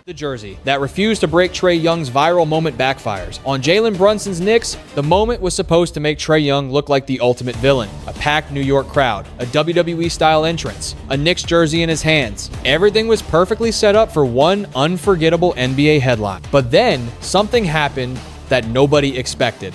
The jersey that refused to break Trae Young's viral moment backfires. On Jalen Brunson's Knicks, the moment was supposed to make Trae Young look like the ultimate villain. A packed New York crowd, a WWE-style entrance, a Knicks jersey in his hands. Everything was perfectly set up for one unforgettable NBA headline. But then, something happened that nobody expected.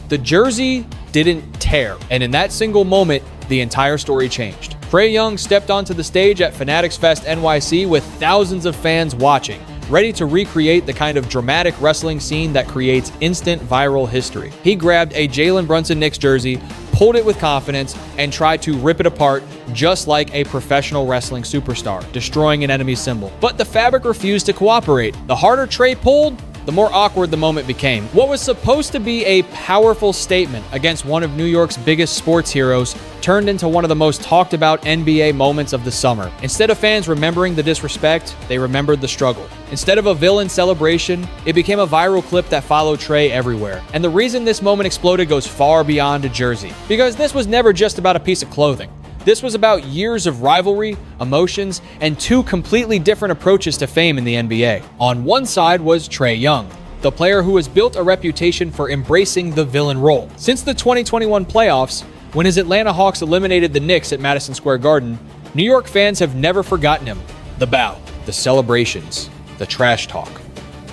The jersey didn't tear, and in that single moment, the entire story changed. Trae Young stepped onto the stage at Fanatics Fest NYC with thousands of fans watching, ready to recreate the kind of dramatic wrestling scene that creates instant viral history. He grabbed a Jalen Brunson Knicks jersey, pulled it with confidence, and tried to rip it apart just like a professional wrestling superstar, destroying an enemy symbol. But the fabric refused to cooperate. The harder Trae pulled, the more awkward the moment became. What was supposed to be a powerful statement against one of New York's biggest sports heroes turned into one of the most talked about NBA moments of the summer. Instead of fans remembering the disrespect, they remembered the struggle. Instead of a villain celebration, it became a viral clip that followed Trae everywhere. And the reason this moment exploded goes far beyond a jersey. Because this was never just about a piece of clothing. This was about years of rivalry, emotions, and two completely different approaches to fame in the NBA. On one side was Trae Young, the player who has built a reputation for embracing the villain role. Since the 2021 playoffs, when his Atlanta Hawks eliminated the Knicks at Madison Square Garden, New York fans have never forgotten him. The bow, the celebrations, the trash talk,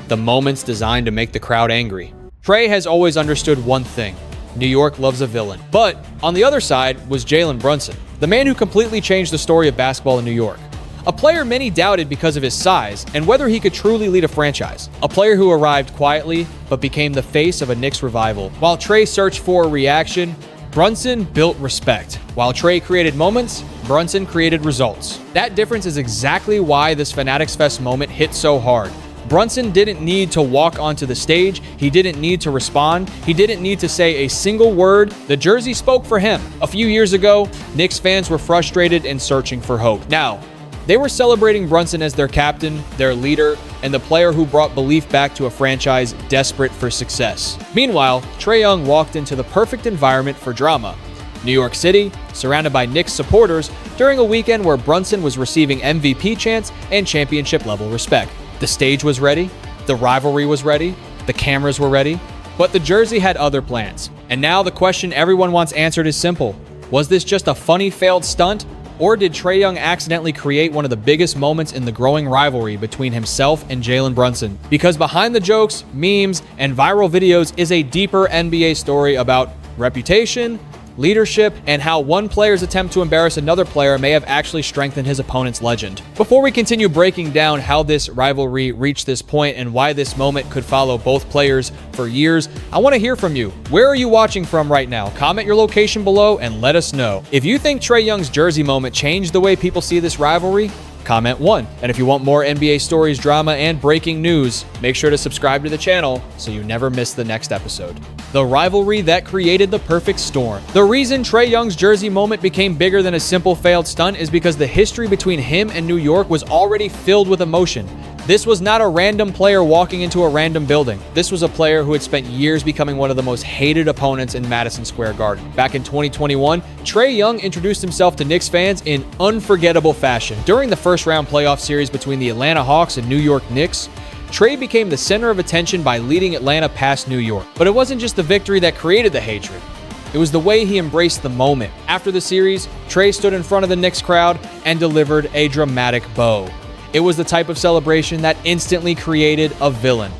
the moments designed to make the crowd angry. Trae has always understood one thing: New York loves a villain. But on the other side was Jalen Brunson, the man who completely changed the story of basketball in New York. A player many doubted because of his size and whether he could truly lead a franchise. A player who arrived quietly but became the face of a Knicks revival. While Trae searched for a reaction, Brunson built respect. While Trae created moments, Brunson created results. That difference is exactly why this Fanatics Fest moment hit so hard. Brunson didn't need to walk onto the stage. He didn't need to respond. He didn't need to say a single word. The jersey spoke for him. A few years ago, Knicks fans were frustrated and searching for hope. Now, they were celebrating Brunson as their captain, their leader, and the player who brought belief back to a franchise desperate for success. Meanwhile, Trae Young walked into the perfect environment for drama. New York City, surrounded by Knicks supporters, during a weekend where Brunson was receiving MVP chants and championship-level respect. The stage was ready, the rivalry was ready, the cameras were ready, but the jersey had other plans. And now the question everyone wants answered is simple. Was this just a funny failed stunt? Or did Trae Young accidentally create one of the biggest moments in the growing rivalry between himself and Jalen Brunson? Because behind the jokes, memes, and viral videos is a deeper NBA story about reputation, leadership, and how one player's attempt to embarrass another player may have actually strengthened his opponent's legend. Before we continue breaking down how this rivalry reached this point and why this moment could follow both players for years, I want to hear from you. Where are you watching from right now? Comment your location below and let us know. If you think Trae Young's jersey moment changed the way people see this rivalry, comment 1. And if you want more NBA stories, drama, and breaking news, make sure to subscribe to the channel so you never miss the next episode. The rivalry that created the perfect storm. The reason Trae Young's jersey moment became bigger than a simple failed stunt is because the history between him and New York was already filled with emotion. This was not a random player walking into a random building. This was a player who had spent years becoming one of the most hated opponents in Madison Square Garden. Back in 2021, Trae Young introduced himself to Knicks fans in unforgettable fashion. During the first-round playoff series between the Atlanta Hawks and New York Knicks, Trae became the center of attention by leading Atlanta past New York. But it wasn't just the victory that created the hatred. It was the way he embraced the moment. After the series, Trae stood in front of the Knicks crowd and delivered a dramatic bow. It was the type of celebration that instantly created a villain.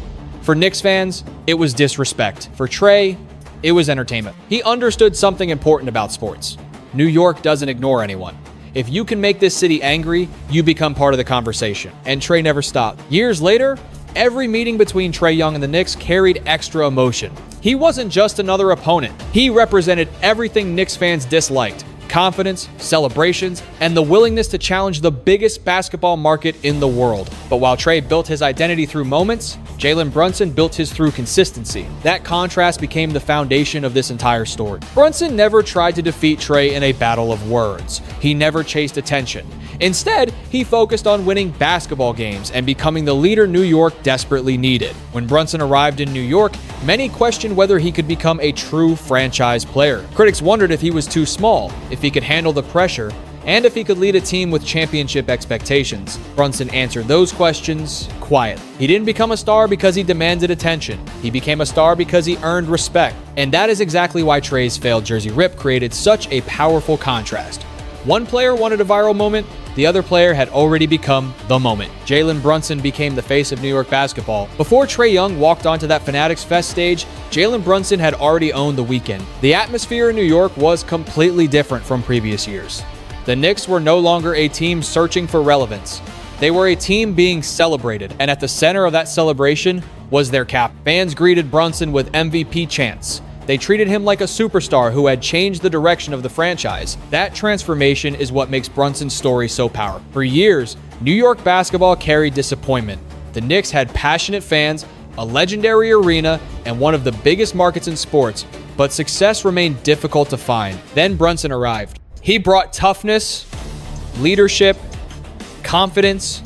For Knicks fans, it was disrespect. For Trae, it was entertainment. He understood something important about sports. New York doesn't ignore anyone. If you can make this city angry, you become part of the conversation. And Trae never stopped. Years later, every meeting between Trae Young and the Knicks carried extra emotion. He wasn't just another opponent. He represented everything Knicks fans disliked: confidence, celebrations, and the willingness to challenge the biggest basketball market in the world. But while Trae built his identity through moments, Jalen Brunson built his through consistency. That contrast became the foundation of this entire story. Brunson never tried to defeat Trae in a battle of words. He never chased attention. Instead, he focused on winning basketball games and becoming the leader New York desperately needed. When Brunson arrived in New York, many questioned whether he could become a true franchise player. Critics wondered if he was too small, if he could handle the pressure, and if he could lead a team with championship expectations. Brunson answered those questions quietly. He didn't become a star because he demanded attention. He became a star because he earned respect. And that is exactly why Trae's failed jersey rip created such a powerful contrast. One player wanted a viral moment, the other player had already become the moment. Jalen Brunson became the face of New York basketball. Before Trae Young walked onto that Fanatics Fest stage, Jalen Brunson had already owned the weekend. The atmosphere in New York was completely different from previous years. The Knicks were no longer a team searching for relevance. They were a team being celebrated, and at the center of that celebration was their cap. Fans greeted Brunson with MVP chants. They treated him like a superstar who had changed the direction of the franchise. That transformation is what makes Brunson's story so powerful. For years, New York basketball carried disappointment. The Knicks had passionate fans, a legendary arena, and one of the biggest markets in sports, but success remained difficult to find. Then Brunson arrived. He brought toughness, leadership, confidence.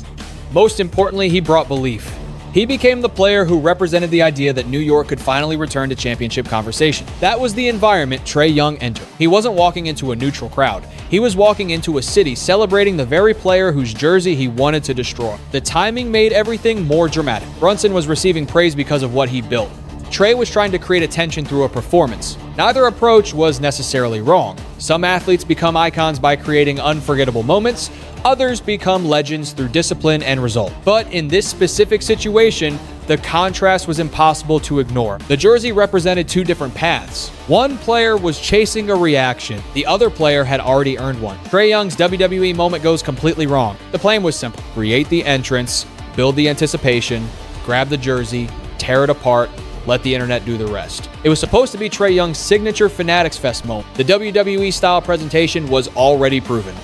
Most importantly, he brought belief. He became the player who represented the idea that New York could finally return to championship conversation. That was the environment Trae Young entered. He wasn't walking into a neutral crowd. He was walking into a city celebrating the very player whose jersey he wanted to destroy. The timing made everything more dramatic. Brunson was receiving praise because of what he built. Trae was trying to create attention through a performance. Neither approach was necessarily wrong. Some athletes become icons by creating unforgettable moments. Others become legends through discipline and result. But in this specific situation, the contrast was impossible to ignore. The jersey represented two different paths. One player was chasing a reaction. The other player had already earned one. Trae Young's WWE moment goes completely wrong. The plan was simple. Create the entrance, build the anticipation, grab the jersey, tear it apart, let the internet do the rest. It was supposed to be Trae Young's signature Fanatics Fest moment. The WWE-style presentation was already proven.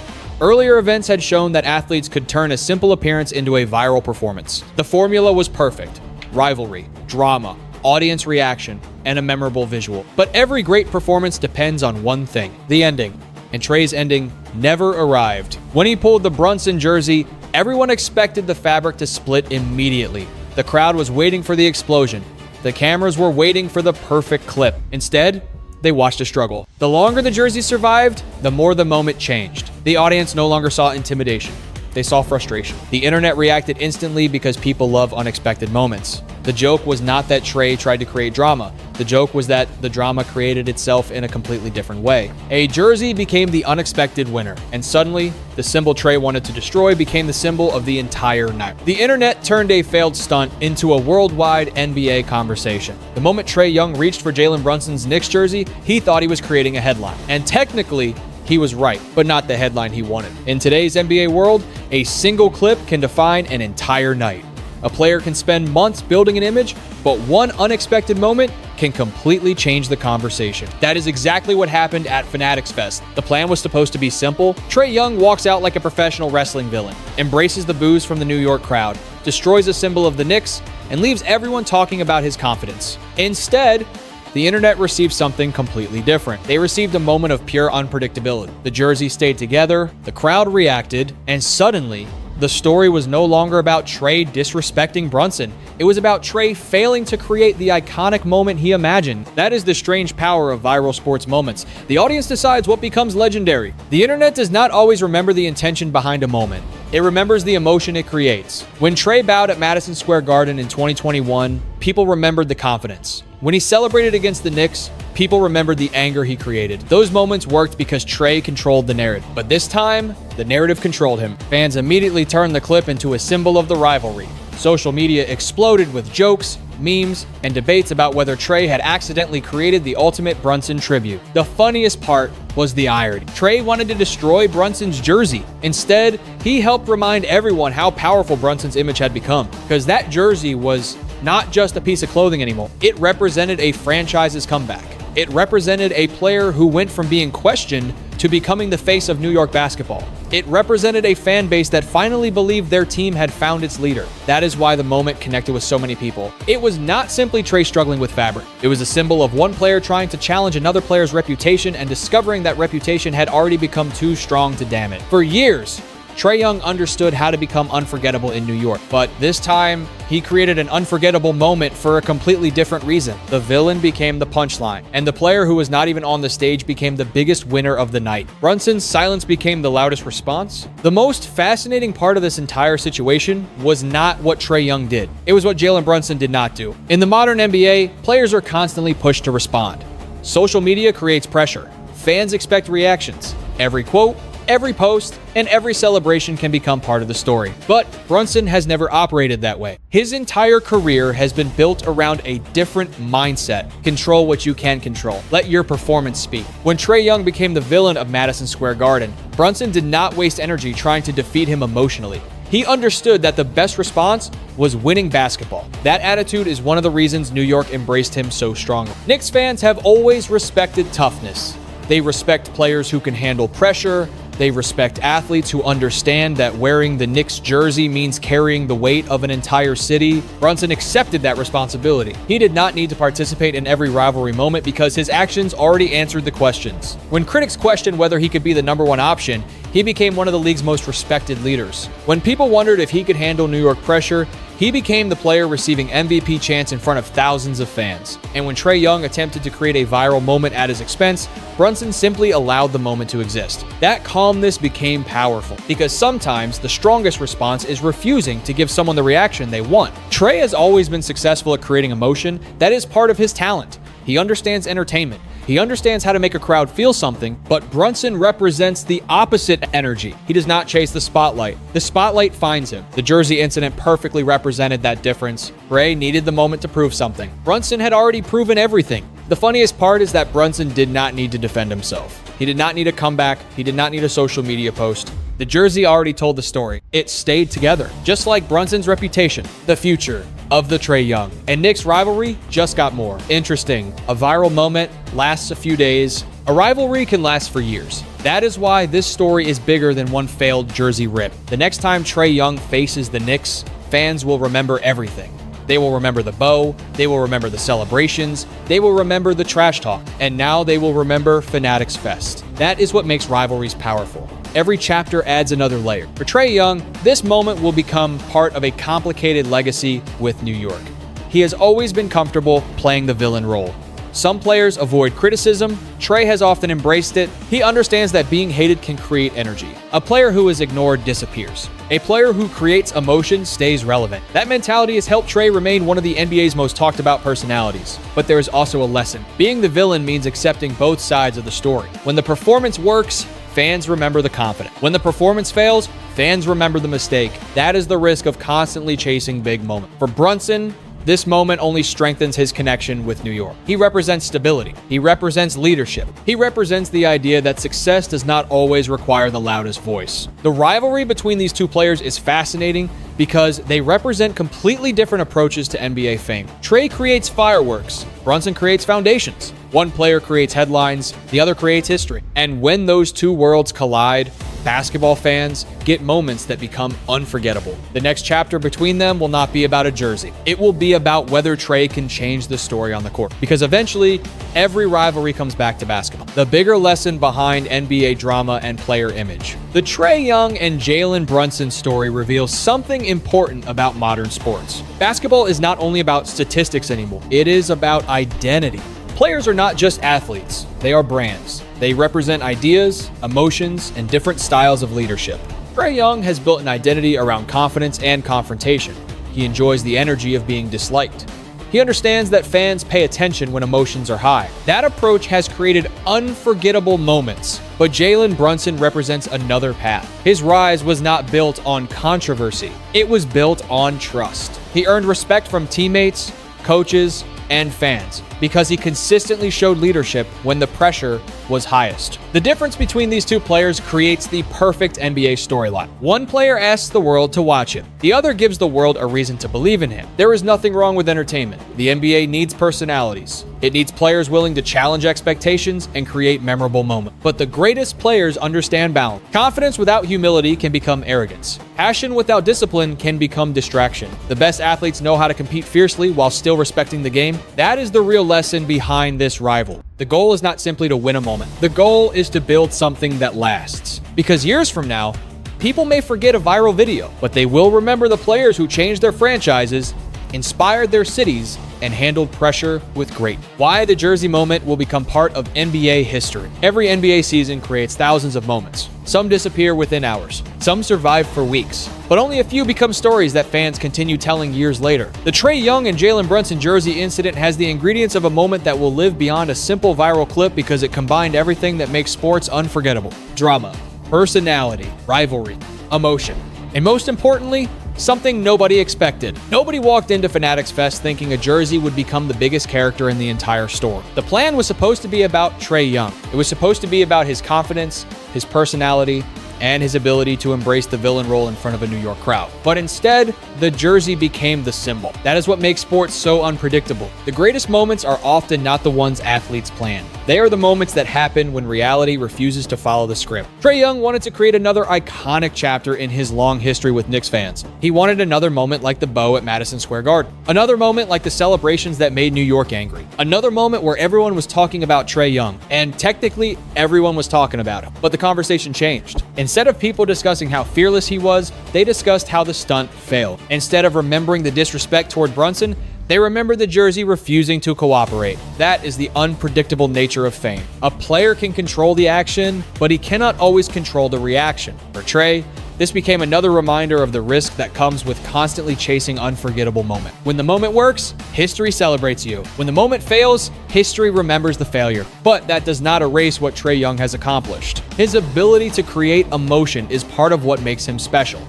Earlier events had shown that athletes could turn a simple appearance into a viral performance. The formula was perfect. Rivalry, drama, audience reaction, and a memorable visual. But every great performance depends on one thing, the ending. And Trae's ending never arrived. When he pulled the Brunson jersey, everyone expected the fabric to split immediately. The crowd was waiting for the explosion. The cameras were waiting for the perfect clip. Instead, they watched a struggle. The longer the jersey survived, the more the moment changed. The audience no longer saw intimidation. They saw frustration. The internet reacted instantly because people love unexpected moments. The joke was not that Trae tried to create drama. The joke was that the drama created itself in a completely different way. A jersey became the unexpected winner, and suddenly, the symbol Trae wanted to destroy became the symbol of the entire night. The internet turned a failed stunt into a worldwide NBA conversation. The moment Trae Young reached for Jalen Brunson's Knicks jersey, he thought he was creating a headline. And technically, he was right, but not the headline he wanted. In today's NBA world, a single clip can define an entire night. A player can spend months building an image, but one unexpected moment can completely change the conversation. That is exactly what happened at Fanatics Fest. The plan was supposed to be simple. Trae Young walks out like a professional wrestling villain, embraces the boos from the New York crowd, destroys a symbol of the Knicks, and leaves everyone talking about his confidence. Instead, the internet received something completely different. They received a moment of pure unpredictability. The jersey stayed together, the crowd reacted, and suddenly, the story was no longer about Trae disrespecting Brunson. It was about Trae failing to create the iconic moment he imagined. That is the strange power of viral sports moments. The audience decides what becomes legendary. The internet does not always remember the intention behind a moment. It remembers the emotion it creates. When Trae bowed at Madison Square Garden in 2021, people remembered the confidence. When he celebrated against the Knicks, people remembered the anger he created. Those moments worked because Trae controlled the narrative. But this time, the narrative controlled him. Fans immediately turned the clip into a symbol of the rivalry. Social media exploded with jokes, memes, and debates about whether Trae had accidentally created the ultimate Brunson tribute. The funniest part was the irony. Trae wanted to destroy Brunson's jersey. Instead, he helped remind everyone how powerful Brunson's image had become. Because that jersey was not just a piece of clothing anymore. It represented a franchise's comeback. It represented a player who went from being questioned to becoming the face of New York basketball. It represented a fan base that finally believed their team had found its leader. That is why the moment connected with so many people. It was not simply Trae struggling with fabric. It was a symbol of one player trying to challenge another player's reputation and discovering that reputation had already become too strong to damn it. For years, Trae Young understood how to become unforgettable in New York, but this time, he created an unforgettable moment for a completely different reason. The villain became the punchline, and the player who was not even on the stage became the biggest winner of the night. Brunson's silence became the loudest response. The most fascinating part of this entire situation was not what Trae Young did. It was what Jalen Brunson did not do. In the modern NBA, players are constantly pushed to respond. Social media creates pressure. Fans expect reactions. Every quote, every post, and every celebration can become part of the story. But Brunson has never operated that way. His entire career has been built around a different mindset. Control what you can control. Let your performance speak. When Trae Young became the villain of Madison Square Garden, Brunson did not waste energy trying to defeat him emotionally. He understood that the best response was winning basketball. That attitude is one of the reasons New York embraced him so strongly. Knicks fans have always respected toughness. They respect players who can handle pressure. They respect athletes who understand that wearing the Knicks jersey means carrying the weight of an entire city. Brunson accepted that responsibility. He did not need to participate in every rivalry moment because his actions already answered the questions. When critics questioned whether he could be the number one option, he became one of the league's most respected leaders. When people wondered if he could handle New York pressure, he became the player receiving MVP chants in front of thousands of fans. And when Trae Young attempted to create a viral moment at his expense, Brunson simply allowed the moment to exist. That calmness became powerful, because sometimes the strongest response is refusing to give someone the reaction they want. Trae has always been successful at creating emotion. That is part of his talent. He understands entertainment. He understands how to make a crowd feel something, but Brunson represents the opposite energy. He does not chase the spotlight. The spotlight finds him. The jersey incident perfectly represented that difference. Trae needed the moment to prove something. Brunson had already proven everything. The funniest part is that Brunson did not need to defend himself. He did not need a comeback. He did not need a social media post. The jersey already told the story. It stayed together, just like Brunson's reputation. The future of the Trae Young and Knicks rivalry just got more interesting. A viral moment lasts a few days. A rivalry can last for years. That is why this story is bigger than one failed jersey rip. The next time Trae Young faces the Knicks, fans will remember everything. They will remember the bow, they will remember the celebrations, they will remember the trash talk, and now they will remember Fanatics Fest. That is what makes rivalries powerful. Every chapter adds another layer. For Trae Young, this moment will become part of a complicated legacy with New York. He has always been comfortable playing the villain role. Some players avoid criticism. Trae has often embraced it. He understands that being hated can create energy. A player who is ignored disappears. A player who creates emotion stays relevant. That mentality has helped Trae remain one of the NBA's most talked about personalities. But there is also a lesson. Being the villain means accepting both sides of the story. When the performance works, fans remember the confident. When the performance fails, fans remember the mistake. That is the risk of constantly chasing big moments. For Brunson, this moment only strengthens his connection with New York. He represents stability. He represents leadership. He represents the idea that success does not always require the loudest voice. The rivalry between these two players is fascinating because they represent completely different approaches to NBA fame. Trae creates fireworks. Brunson creates foundations. One player creates headlines, the other creates history. And when those two worlds collide, basketball fans get moments that become unforgettable. The next chapter between them will not be about a jersey. It will be about whether Trae can change the story on the court. Because eventually, every rivalry comes back to basketball. The bigger lesson behind NBA drama and player image. The Trae Young and Jalen Brunson story reveals something important about modern sports. Basketball is not only about statistics anymore. It is about identity. Players are not just athletes, they are brands. They represent ideas, emotions, and different styles of leadership. Trae Young has built an identity around confidence and confrontation. He enjoys the energy of being disliked. He understands that fans pay attention when emotions are high. That approach has created unforgettable moments, but Jalen Brunson represents another path. His rise was not built on controversy. It was built on trust. He earned respect from teammates, coaches, and fans because he consistently showed leadership when the pressure was highest. The difference between these two players creates the perfect NBA storyline. One player asks the world to watch him. The other gives the world a reason to believe in him. There is nothing wrong with entertainment. The NBA needs personalities. It needs players willing to challenge expectations and create memorable moments. But the greatest players understand balance. Confidence without humility can become arrogance. Passion without discipline can become distraction. The best athletes know how to compete fiercely while still respecting the game. That is the real lesson behind this rivalry. The goal is not simply to win a moment. The goal is to build something that lasts. Because years from now, People may forget a viral video, but they will remember the players who changed their franchises, inspired their cities, and handled pressure with greatness. Why the jersey moment will become part of NBA history. Every NBA season creates thousands of moments. Some disappear within hours. Some survive for weeks. But only a few become stories that fans continue telling years later. The Trae Young and Jalen Brunson jersey incident has the ingredients of a moment that will live beyond a simple viral clip because it combined everything that makes sports unforgettable. Drama, personality, rivalry, emotion, and most importantly, something nobody expected. Nobody walked into Fanatics Fest thinking a jersey would become the biggest character in the entire store. The plan was supposed to be about Trae Young. It was supposed to be about his confidence, his personality, and his ability to embrace the villain role in front of a New York crowd. But instead, the jersey became the symbol. That is what makes sports so unpredictable. The greatest moments are often not the ones athletes plan. They are the moments that happen when reality refuses to follow the script. Trae Young wanted to create another iconic chapter in his long history with Knicks fans. He wanted another moment like the bow at Madison Square Garden. Another moment like the celebrations that made New York angry. Another moment where everyone was talking about Trae Young. And technically, everyone was talking about him. But the conversation changed. Instead of people discussing how fearless he was, they discussed how the stunt failed. Instead of remembering the disrespect toward Brunson, they remember the jersey refusing to cooperate. That is the unpredictable nature of fame. A player can control the action, but he cannot always control the reaction. For Trae, this became another reminder of the risk that comes with constantly chasing unforgettable moments. When the moment works, history celebrates you. When the moment fails, history remembers the failure. But that does not erase what Trae Young has accomplished. His ability to create emotion is part of what makes him special.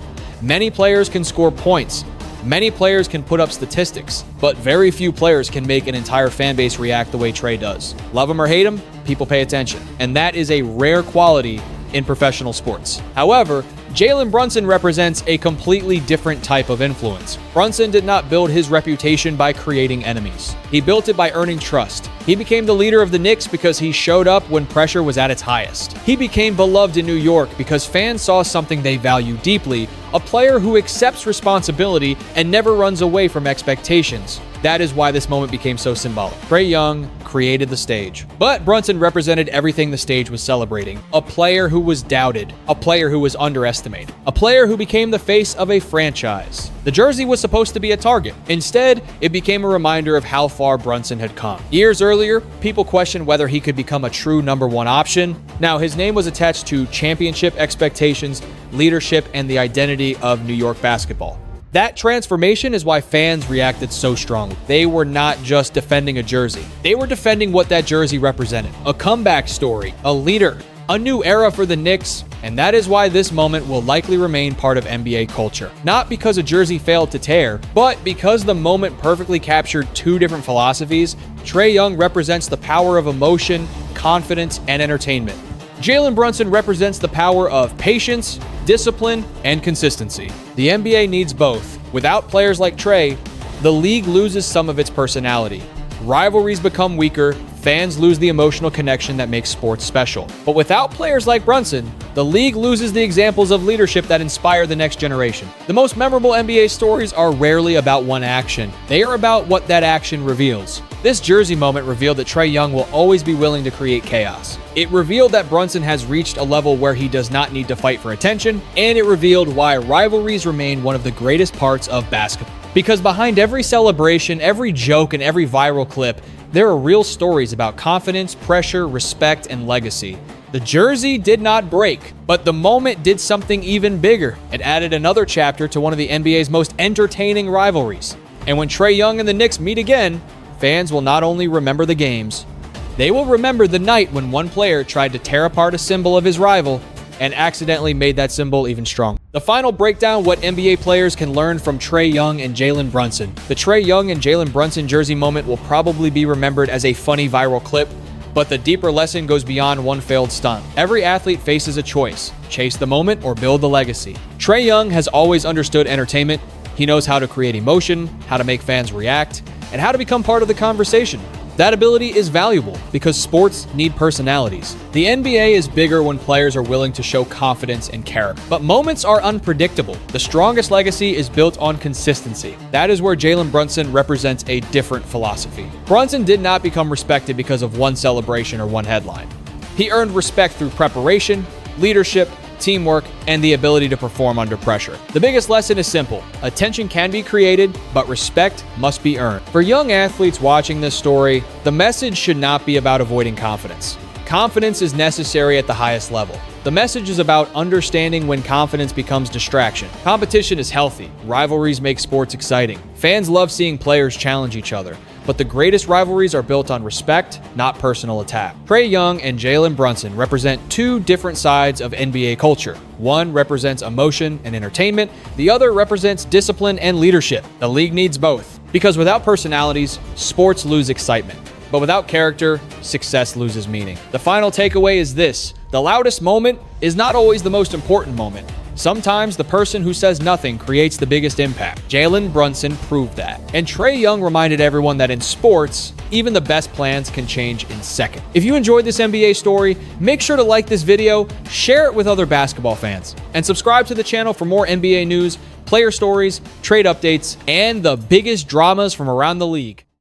Many players can score points. Many players can put up statistics, but very few players can make an entire fan base react the way Trae does. Love him or hate him, people pay attention. And that is a rare quality in professional sports. However, Jalen Brunson represents a completely different type of influence. Brunson did not build his reputation by creating enemies. He built it by earning trust. He became the leader of the Knicks because he showed up when pressure was at its highest. He became beloved in New York because fans saw something they value deeply, a player who accepts responsibility and never runs away from expectations. That is why this moment became so symbolic. Trae Young created the stage, but Brunson represented everything the stage was celebrating. A player who was doubted, a player who was underestimated, a player who became the face of a franchise. The jersey was supposed to be a target. Instead, it became a reminder of how far Brunson had come. Years earlier, people questioned whether he could become a true number one option. Now, his name was attached to championship expectations, leadership, and the identity of New York basketball. That transformation is why fans reacted so strongly. They were not just defending a jersey. They were defending what that jersey represented. A comeback story, a leader, a new era for the Knicks, and that is why this moment will likely remain part of NBA culture. Not because a jersey failed to tear, but because the moment perfectly captured two different philosophies. Trae Young represents the power of emotion, confidence, and entertainment. Jalen Brunson represents the power of patience, discipline, and consistency. The NBA needs both. Without players like Trae, the league loses some of its personality. Rivalries become weaker, fans lose the emotional connection that makes sports special. But without players like Brunson, the league loses the examples of leadership that inspire the next generation. The most memorable NBA stories are rarely about one action. They are about what that action reveals. This jersey moment revealed that Trae Young will always be willing to create chaos. It revealed that Brunson has reached a level where he does not need to fight for attention, and it revealed why rivalries remain one of the greatest parts of basketball. Because behind every celebration, every joke, and every viral clip, there are real stories about confidence, pressure, respect, and legacy. The jersey did not break, but the moment did something even bigger. It added another chapter to one of the NBA's most entertaining rivalries. And when Trae Young and the Knicks meet again, fans will not only remember the games, they will remember the night when one player tried to tear apart a symbol of his rival and accidentally made that symbol even stronger. The final breakdown what NBA players can learn from Trae Young and Jalen Brunson. The Trae Young and Jalen Brunson jersey moment will probably be remembered as a funny viral clip, but the deeper lesson goes beyond one failed stunt. Every athlete faces a choice: chase the moment or build the legacy. Trae Young has always understood entertainment. He knows how to create emotion, how to make fans react, and how to become part of the conversation. That ability is valuable because sports need personalities. The NBA is bigger when players are willing to show confidence and character. But moments are unpredictable. The strongest legacy is built on consistency. That is where Jalen Brunson represents a different philosophy. Brunson did not become respected because of one celebration or one headline. He earned respect through preparation, leadership, teamwork, and the ability to perform under pressure. The biggest lesson is simple. Attention can be created, but respect must be earned. For young athletes watching this story, the message should not be about avoiding confidence. Confidence is necessary at the highest level. The message is about understanding when confidence becomes distraction. Competition is healthy. Rivalries make sports exciting. Fans love seeing players challenge each other. But the greatest rivalries are built on respect, not personal attack. Trae Young and Jalen Brunson represent two different sides of NBA culture. One represents emotion and entertainment. The other represents discipline and leadership. The league needs both. Because without personalities, sports lose excitement. But without character, success loses meaning. The final takeaway is this: the loudest moment is not always the most important moment. Sometimes the person who says nothing creates the biggest impact. Jalen Brunson proved that. And Trae Young reminded everyone that in sports, even the best plans can change in seconds. If you enjoyed this NBA story, make sure to like this video, share it with other basketball fans, and subscribe to the channel for more NBA news, player stories, trade updates, and the biggest dramas from around the league.